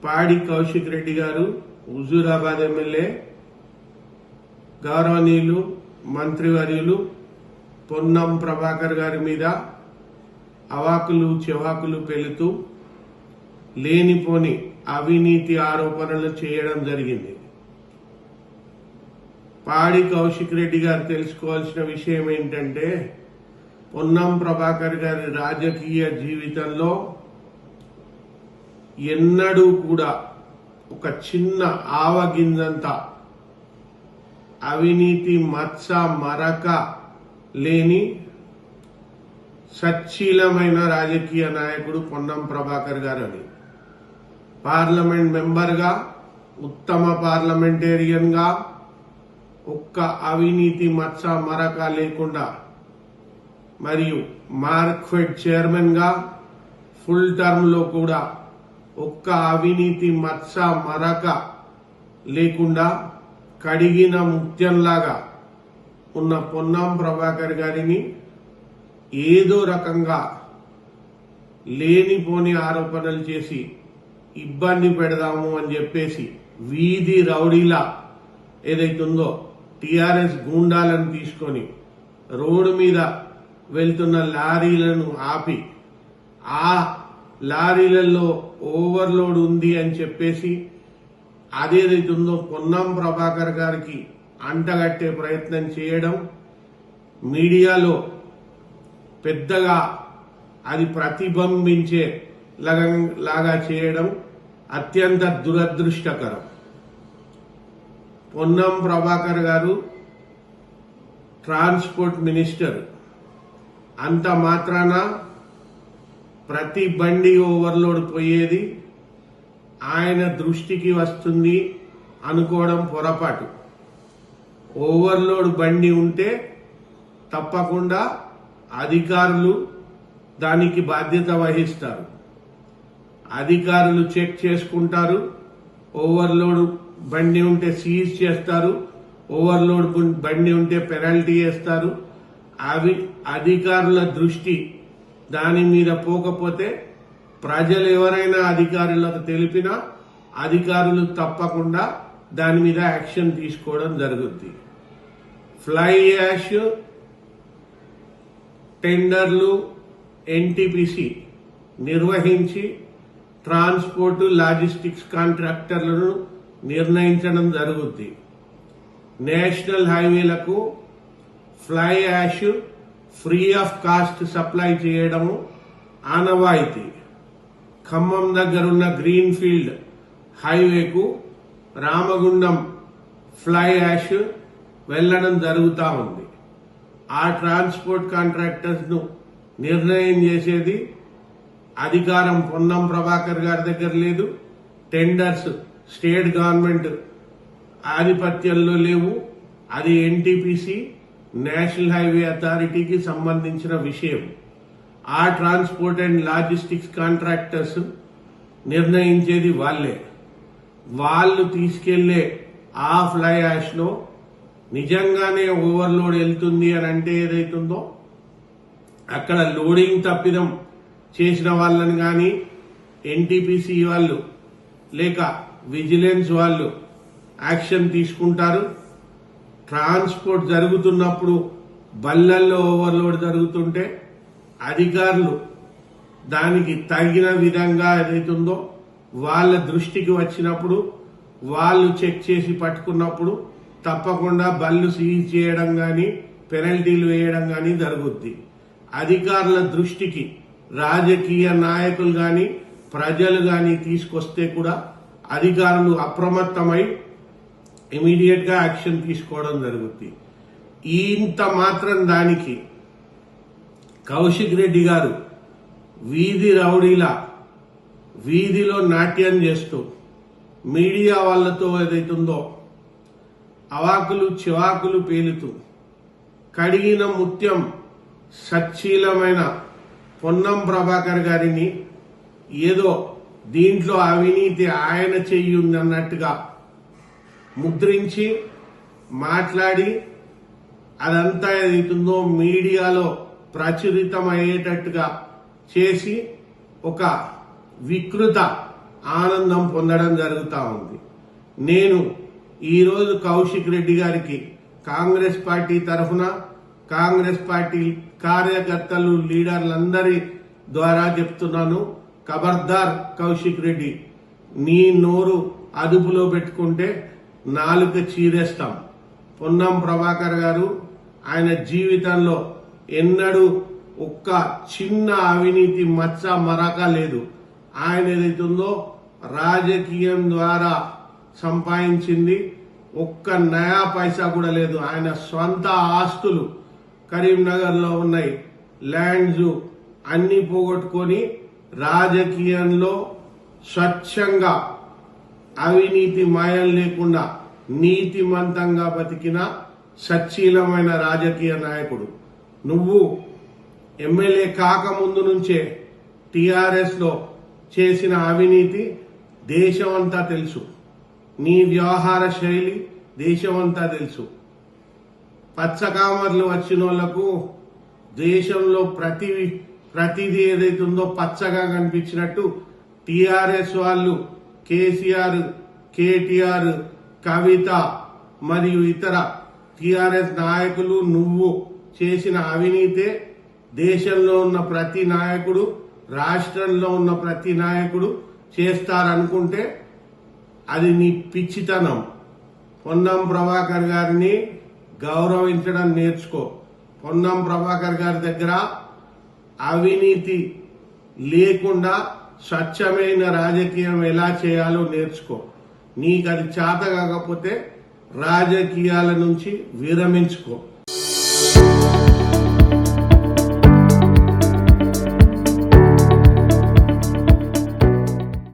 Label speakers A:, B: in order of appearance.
A: పాడి కౌశిక్ రెడ్డి గారు హుజూరాబాద్ ఎమ్మెల్యే గౌరవనీయులు మంత్రివర్యులు పొన్నం ప్రభాకర్ గారి మీద అవాకులు చెవాకులు పెలుతూ లేనిపోని అవినీతి ఆరోపణలు చేయడం జరిగింది. పాడి కౌశిక్ రెడ్డి గారు తెలుసుకోవాల్సిన విషయం ఏంటంటే, పొన్నం ప్రభాకర్ గారి రాజకీయ జీవితంలో ఎన్నడూ కూడా ఒక చిన్న ఆవగింజంత అవినీతి మచ్చ మరక లేని సచ్చీలమైన రాజకీయ నాయకుడు పొన్నం ప్రభాకర్ గారు అని పార్లమెంట్ మెంబర్గా, ఉత్తమ పార్లమెంటేరియన్ గా, ఒక్క అవినీతి మచ్చ మరక లేకుండా, మరియు మార్క్ఫెడ్ చైర్మన్ గా ఫుల్ టర్మ్ లో కూడా ఒక్క అవినీతి మచ్చ మరక లేకుండా కడిగిన ముత్యంలాగా ఉన్న పొన్నం ప్రభాకర్ గారిని ఏదో రకంగా లేనిపోని ఆరోపణలు చేసి ఇబ్బంది పెడదాము అని చెప్పేసి వీధి రౌడీలా ఏదైతుందో టీఆర్ఎస్ గూండాలను తీసుకొని రోడ్డు మీద వెళ్తున్న లారీలను ఆపి ఆ లారీలలో ఓవర్లోడ్ ఉంది అని చెప్పేసి అదేదైతుందో పొన్నం ప్రభాకర్ గారికి అంటగట్టే ప్రయత్నం చేయడం, మీడియాలో పెద్దగా అది ప్రతిబింబించే లాగా చేయడం అత్యంత దురదృష్టకరం. పొన్నం ప్రభాకర్ గారు ట్రాన్స్పోర్ట్ మినిస్టర్. అంత మాత్రాన ప్రతి బండి ఓవర్లోడ్ పోయేది ఆయన దృష్టికి వస్తుంది అనుకోవడం పొరపాటు. ఓవర్లోడ్ బండి ఉంటే తప్పకుండా అధికారులు దానికి బాధ్యత వహిస్తారు. అధికారులు చెక్ చేసుకుంటారు. ఓవర్లోడ్ బండి ఉంటే సీజ్ చేస్తారు. ఓవర్లోడ్ బండి ఉంటే పెనాల్టీ వేస్తారు. అవి అధికారుల దృష్టి దాని మీద పోకపోతే ప్రజలు ఎవరైనా అధికారులకు తెలిపినా అధికారులు తప్పకుండా దాని మీద యాక్షన్ తీసుకోవడం జరుగుతుంది. ఫ్లై యాష్ టెండర్లు ఎన్టీపీసీ నిర్వహించి ట్రాన్స్పోర్ట్ లాజిస్టిక్స్ కాంట్రాక్టర్లను నిర్ణయించడం జరుగుతుంది. నేషనల్ హైవేలకు fly ash free of cost supply చేయడం ఆనవాయితీ. ఖమ్మం దగ్గరున్న గ్రీన్ ఫీల్డ్ హైవేకు రామగుండం ఫ్లై యాష్ వెళ్లడం జరుగుతూ ఉంది. ఆ ట్రాన్స్పోర్ట్ కాంట్రాక్టర్స్ ను నిర్ణయం చేసేది అధికారం పొన్నం ప్రభాకర్ గారి దగ్గర లేదు. టెండర్స్ స్టేట్ గవర్నమెంట్ ఆధిపత్యంలో లేవు. అది ఎన్టీపీసీ నేషనల్ హైవే అథారిటీకి సంబంధించిన విషయం. ఆ ట్రాన్స్పోర్ట్ అండ్ లాజిస్టిక్స్ కాంట్రాక్టర్స్ నిర్ణయించేది వాళ్లే. వాళ్ళు తీసుకెళ్లే ఆ ఫ్లై యాష్ లో నిజంగానే ఓవర్లోడ్ వెళ్తుంది అని అంటే ఏదైతుందో అక్కడ లోడింగ్ తప్పిదం చేసిన వాళ్ళని కానీ ఎన్టీపీసీ వాళ్ళు లేక విజిలెన్స్ వాళ్ళు యాక్షన్ తీసుకుంటారు. ట్రాన్స్పోర్ట్ జరుగుతున్నప్పుడు బళ్లల్లో ఓవర్లోడ్ జరుగుతుంటే అధికారులు దానికి తగిన విధంగా ఏదైతుందో వాళ్ళ దృష్టికి వచ్చినప్పుడు వాళ్ళు చెక్ చేసి పట్టుకున్నప్పుడు తప్పకుండా బళ్ళు సీజ్ చేయడం గాని పెనల్టీలు వేయడం గాని జరుగుద్ది. అధికారుల దృష్టికి రాజకీయ నాయకులు గాని ప్రజలు గాని తీసుకొస్తే కూడా అధికారులు అప్రమత్తమై ఇమీడియట్ గా యాక్షన్ తీసుకోవడం జరుగుతుంది. ఇంత మాత్రం దానికి కౌశిక్ రెడ్డి గారు వీధి రౌడీలా వీధిలో నాట్యం చేస్తూ మీడియా వాళ్లతో ఏదైతుందో అవాకులు చివాకులు పేలుతూ కడిగిన ముత్యం సచ్చీలమైన పొన్నం ప్రభాకర్ గారిని ఏదో దీంట్లో అవినీతి ఆయన చెయ్యి ఉందన్నట్టుగా ముద్రించి మాట్లాడి అదంతా ఏదైతుందో మీడియాలో ప్రచురితమయ్యేటట్టుగా చేసి ఒక వికృత ఆనందం పొందడం జరుగుతూ ఉంది. నేను ఈరోజు కౌశిక్ రెడ్డి గారికి కాంగ్రెస్ పార్టీ తరఫున కాంగ్రెస్ పార్టీ కార్యకర్తలు లీడర్లందరి ద్వారా చెప్తున్నాను, ఖబర్దార్ కౌశిక్ రెడ్డి, నీ నోరు అదుపులో పెట్టుకుంటే నాలుక చీరేస్తాం. పొన్నం ప్రభాకర్ గారు ఆయన జీవితంలో ఎన్నడూ ఒక్క చిన్న అవినీతి మచ్చ మరక లేదు. ఆయన ఏదైతుందో రాజకీయం ద్వారా సంపాదించింది ఒక్క నయా పైసా కూడా లేదు. ఆయన స్వంత ఆస్తులు కరీంనగర్ లో ఉన్నాయి, ల్యాండ్స్ అన్ని పోగొట్టుకొని రాజకీయంలో స్వచ్ఛంగా అవినీతి మాయం లేకుండా నీతిమంతంగా బతికిన సచ్చీలమైన రాజకీయ నాయకుడు. నువ్వు ఎమ్మెల్యే కాకముందు నుంచే టిఆర్ఎస్ లో చేసిన అవినీతి దేశమంతా తెలుసు. నీ వ్యవహార శైలి దేశమంతా తెలుసు. పచ్చకామర్లు వచ్చిన వాళ్లకు దేశంలో ప్రతిదీ ఏదైతుందో పచ్చగా కనిపించినట్టు టిఆర్ఎస్ వాళ్ళు కేసీఆర్, కేటీఆర్, కవిత మరియు ఇతర టిఆర్ఎస్ నాయకులు నువ్వు చేసిన అవినీతే దేశంలో ఉన్న ప్రతి నాయకుడు, రాష్ట్రంలో ఉన్న ప్రతి నాయకుడు చేస్తారనుకుంటే అది నీ పిచ్చితనం. పొన్నం ప్రభాకర్ గారిని గౌరవించడం నేర్చుకో. పొన్నం ప్రభాకర్ గారి దగ్గర అవినీతి లేకుండా స్వచ్ఛమైన రాజకీయం ఎలా చేయాలో నేర్చుకో. నీకు అది చేత కాకపోతే రాజకీయాల నుంచి విరమించుకో.